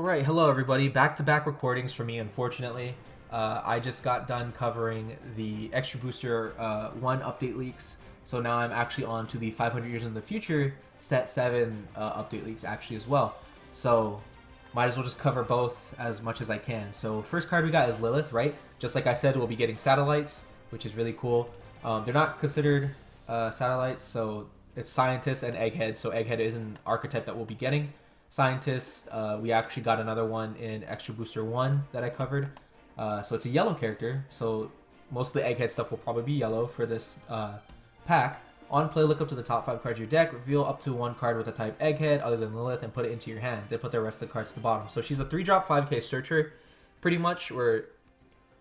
Alright, hello everybody. Back-to-back recordings for me, unfortunately. I just got done covering the Extra Booster 1 update leaks, so now I'm actually on to the 500 Years in the Future Set 7 update leaks actually as well. So, might as well just cover both as much as I can. So, first card we got is Lilith, right? Just like I said, we'll be getting satellites, which is really cool. They're not considered satellites, so it's Scientist and Egghead, so Egghead is an archetype that we'll be getting. Scientist, we actually got another one in Extra Booster 1 that I covered. So it's a yellow character, so most of the Egghead stuff will probably be yellow for this pack. On play, look up to the top 5 cards of your deck, reveal up to 1 card with a type Egghead other than Lilith, and put it into your hand. Then put the rest of the cards to the bottom. So she's a 3-drop 5k searcher, pretty much, where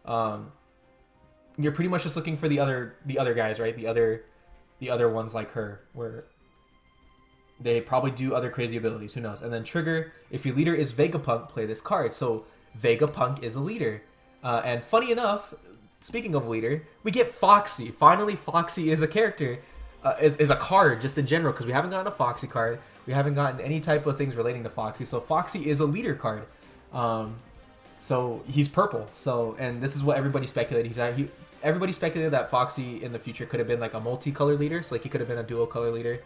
you're pretty much just looking for the other guys, right? The other ones like her, where they probably do other crazy abilities, who knows. And then trigger, if your leader is Vegapunk, play this card. So Vegapunk is a leader. And funny enough, speaking of leader, we get Foxy. Finally, Foxy is a character, is a card just in general, because we haven't gotten a Foxy card. We haven't gotten any type of things relating to Foxy. So Foxy is a leader card. So he's purple. So, and this is what everybody speculated. Everybody speculated that Foxy in the future could have been like a multicolor leader. So like he could have been a dual color leader.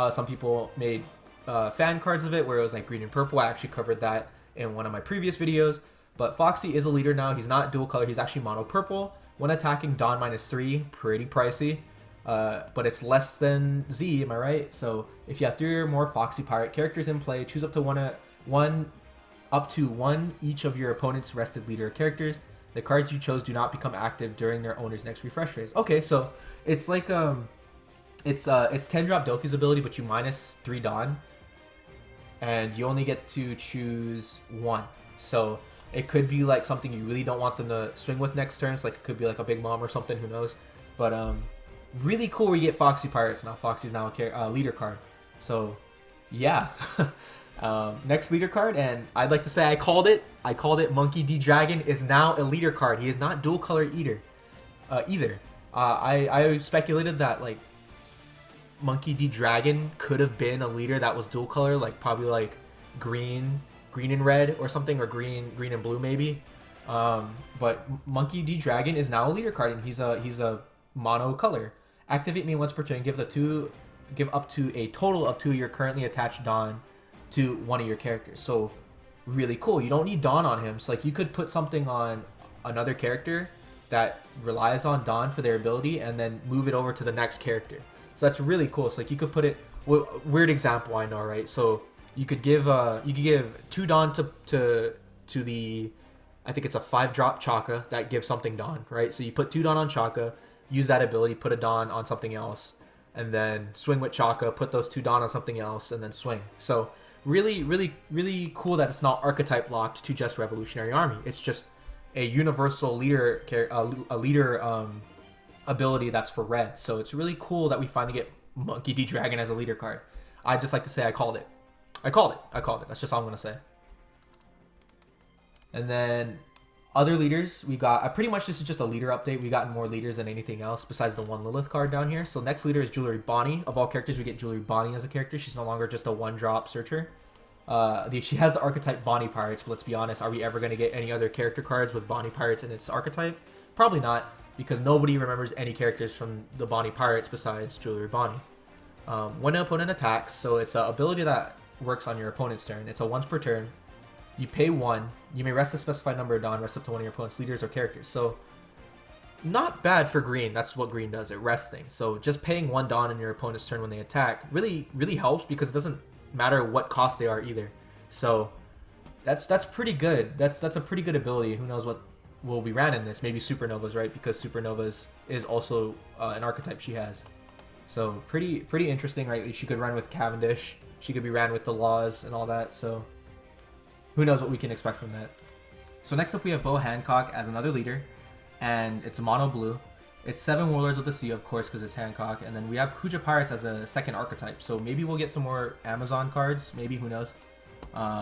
Some people made fan cards of it where it was like green and purple. I actually covered that in one of my previous videos. But Foxy is a leader now. He's not dual color. He's actually mono purple. When attacking, Dawn -3. Pretty pricey. But it's less than Z, am I right? So if you have 3 or more Foxy Pirate characters in play, choose up to one each of your opponent's rested leader characters. The cards you chose do not become active during their owner's next refresh phase. Okay, so it's like it's 10-drop Dofi's ability, but you -3 Dawn, and you only get to choose 1. So it could be like something you really don't want them to swing with next turn. So like it could be like a Big Mom or something, who knows. But really cool we get Foxy Pirates now. Foxy's now a leader card. So yeah. Next leader card, and I'd like to say I called it. Monkey D. Dragon is now a leader card. He is not dual color either. I speculated that like Monkey D. Dragon could have been a leader that was dual color, like probably like green and red or something, or green and blue maybe. But Monkey D. Dragon is now a leader card, and he's a mono color. Activate me once per turn. Give up to a total of 2 of your currently attached Dawn to one of your characters. So really cool. You don't need Dawn on him. So like you could put something on another character that relies on Dawn for their ability, and then move it over to the next character. So that's really cool. So like you could put it, weird example I know, right? So you could give 2 Dawn to the, I think it's a 5-drop Chaka that gives something Dawn, right? So you put 2 Dawn on Chaka, use that ability, put a Dawn on something else, and then swing with Chaka, put those 2 Dawn on something else, and then swing. So really cool that it's not archetype locked to just Revolutionary Army. It's just a universal leader ability that's for red. So it's really cool that we finally get Monkey D. Dragon as a leader card. I'd just like to say I called it. That's just all I'm gonna say. And then other leaders, we got pretty much this is just a leader update. We got more leaders than anything else besides the one Lilith card down here. So next leader is Jewelry Bonnie. Of all characters, we get Jewelry Bonnie as a character. She's no longer just a 1-drop searcher. She has the archetype Bonnie Pirates, but let's be honest, are we ever going to get any other character cards with Bonnie Pirates in its archetype? Probably not, because nobody remembers any characters from the Bonnie Pirates besides Jewelry Bonnie. When an opponent attacks, so it's an ability that works on your opponent's turn. It's a once per turn. You pay 1. You may rest a specified number of Dawn, rest up to one of your opponent's leaders or characters. So, not bad for green. That's what green does. It rests things. So, just paying 1 Dawn in your opponent's turn when they attack really helps, because it doesn't matter what cost they are either. So, that's pretty good. That's a pretty good ability. Who knows what will be ran in this? Maybe Supernovas, right? Because Supernovas is also an archetype she has. So, pretty interesting, right? She could run with Cavendish. She could be ran with the Laws and all that. So, who knows what we can expect from that. So next up we have Bo Hancock as another leader, and it's a mono blue. It's 7 Warlords of the Sea, of course, because it's Hancock, and then we have Kuja Pirates as a second archetype. So maybe we'll get some more Amazon cards, maybe, who knows.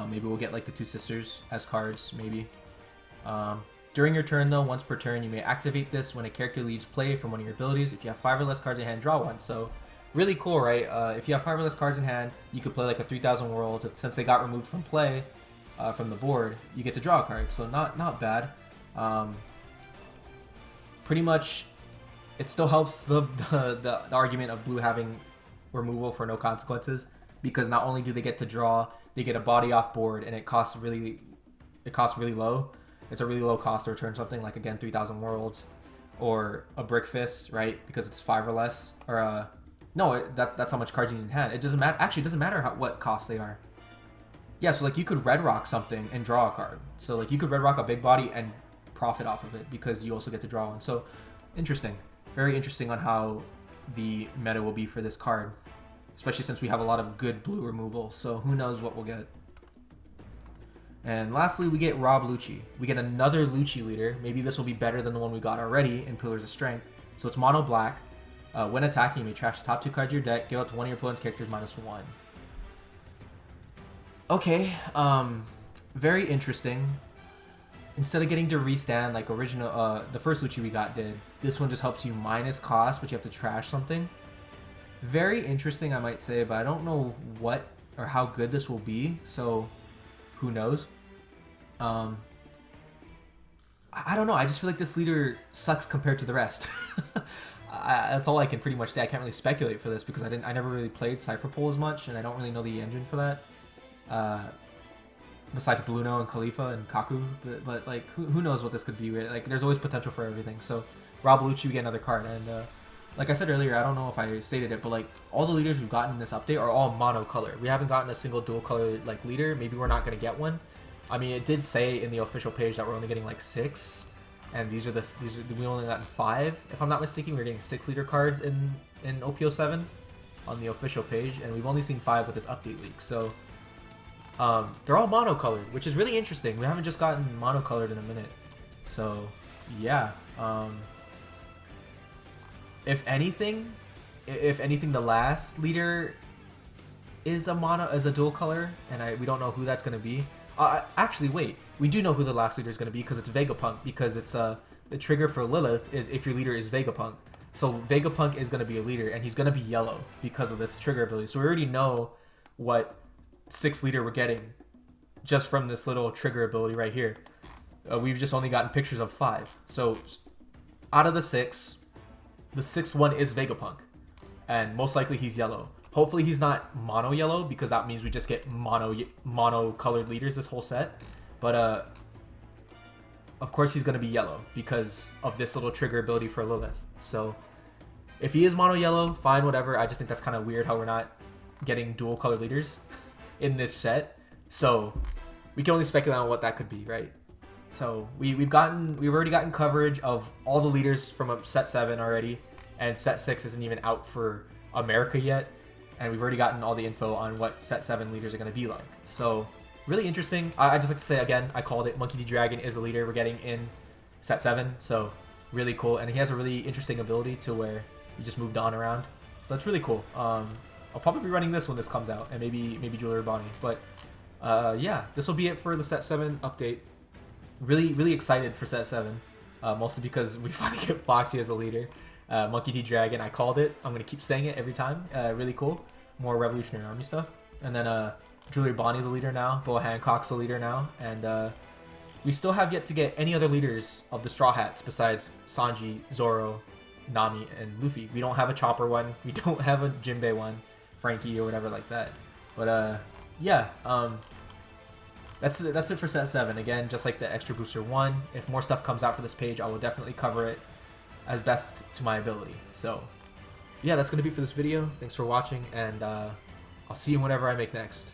Maybe we'll get like the 2 sisters as cards, maybe. During your turn though, once per turn, you may activate this when a character leaves play from one of your abilities. If you have 5 or less cards in hand, draw 1. So really cool, right? If you have 5 or less cards in hand, you could play like a 3000 Worlds. Since they got removed from play, from the board, you get to draw a card. So not bad. Pretty much, it still helps the argument of blue having removal for no consequences, because not only do they get to draw, they get a body off board, and it costs really low. It's a really low cost to return something like, again, 3,000 worlds or a brick fist, right? Because it's 5 or less. Or no, that's how much cards you need in hand. It doesn't matter. Actually, it doesn't matter what cost they are. Yeah, so like you could red rock something and draw a card. So like you could red rock a big body and profit off of it because you also get to draw one. So interesting, very interesting on how the meta will be for this card, especially since we have a lot of good blue removal. So who knows what we'll get. And lastly, we get Rob Lucci. We get another Lucci leader. Maybe this will be better than the one we got already in Pillars of Strength. So it's mono black. When attacking, you may trash the top 2 cards of your deck, give out to one of your opponent's characters -1. Okay, very interesting. Instead of getting to restand like original, the first Lucci we got did, this one just helps you minus cost, but you have to trash something. Very interesting, I might say, but I don't know what or how good this will be, so who knows? I don't know. I just feel like this leader sucks compared to the rest. That's all I can pretty much say. I can't really speculate for this because I never really played Cypher Pool as much, and I don't really know the engine for that. Besides Bluno and Khalifa and Kaku, but like who knows what this could be? Like there's always potential for everything. So Rob Lucci, we get another card, and like I said earlier, I don't know if I stated it, but like all the leaders we've gotten in this update are all mono color. We haven't gotten a single dual color like leader. Maybe we're not gonna get one. I mean, it did say in the official page that we're only getting like 6, and these are we only gotten 5. If I'm not mistaken, we're getting 6 leader cards in OP-07 on the official page, and we've only seen 5 with this update leak. So they're all mono colored, which is really interesting. We haven't just gotten mono colored in a minute. So yeah. If anything, the last leader is a dual color, and we don't know who that's gonna be. Actually, wait, we do know who the last leader is gonna be because it's Vegapunk. Because it's the trigger for Lilith is if your leader is Vegapunk. So Vegapunk is gonna be a leader, and he's gonna be yellow because of this trigger ability. So we already know what 6th leader we're getting just from this little trigger ability right here. We've just only gotten pictures of 5. So out of the 6. The 6th one is Vegapunk, and most likely he's yellow. Hopefully he's not mono yellow, because that means we just get mono colored leaders this whole set. But of course he's gonna be yellow because of this little trigger ability for Lilith. So if he is mono yellow, fine, whatever. I just think that's kind of weird how we're not getting dual color leaders in this set. So we can only speculate on what that could be, right? So we've already gotten coverage of all the leaders from set 7 already, and set 6 isn't even out for America yet, and we've already gotten all the info on what set 7 leaders are going to be like. So really interesting. I just like to say again, I called it. Monkey D. Dragon is a leader we're getting in set 7, so really cool, and he has a really interesting ability to where he just moved on around, so that's really cool. I'll probably be running this when this comes out, and maybe Jewelry Bonnie, but yeah, this will be it for the set 7 update. Really excited for set 7, mostly because we finally get Foxy as a leader. Monkey D. Dragon, I called it. I'm going to keep saying it every time. Really cool. More Revolutionary Army stuff. And then Jewelry Bonnie's a leader now. Boa Hancock's a leader now. And we still have yet to get any other leaders of the Straw Hats besides Sanji, Zoro, Nami, and Luffy. We don't have a Chopper one. We don't have a Jinbei one. Frankie or whatever like that. But yeah. That's it for set 7. Again, just like the Extra Booster 1, if more stuff comes out for this page, I will definitely cover it as best to my ability. So, yeah, that's going to be for this video. Thanks for watching, and I'll see you whenever I make next.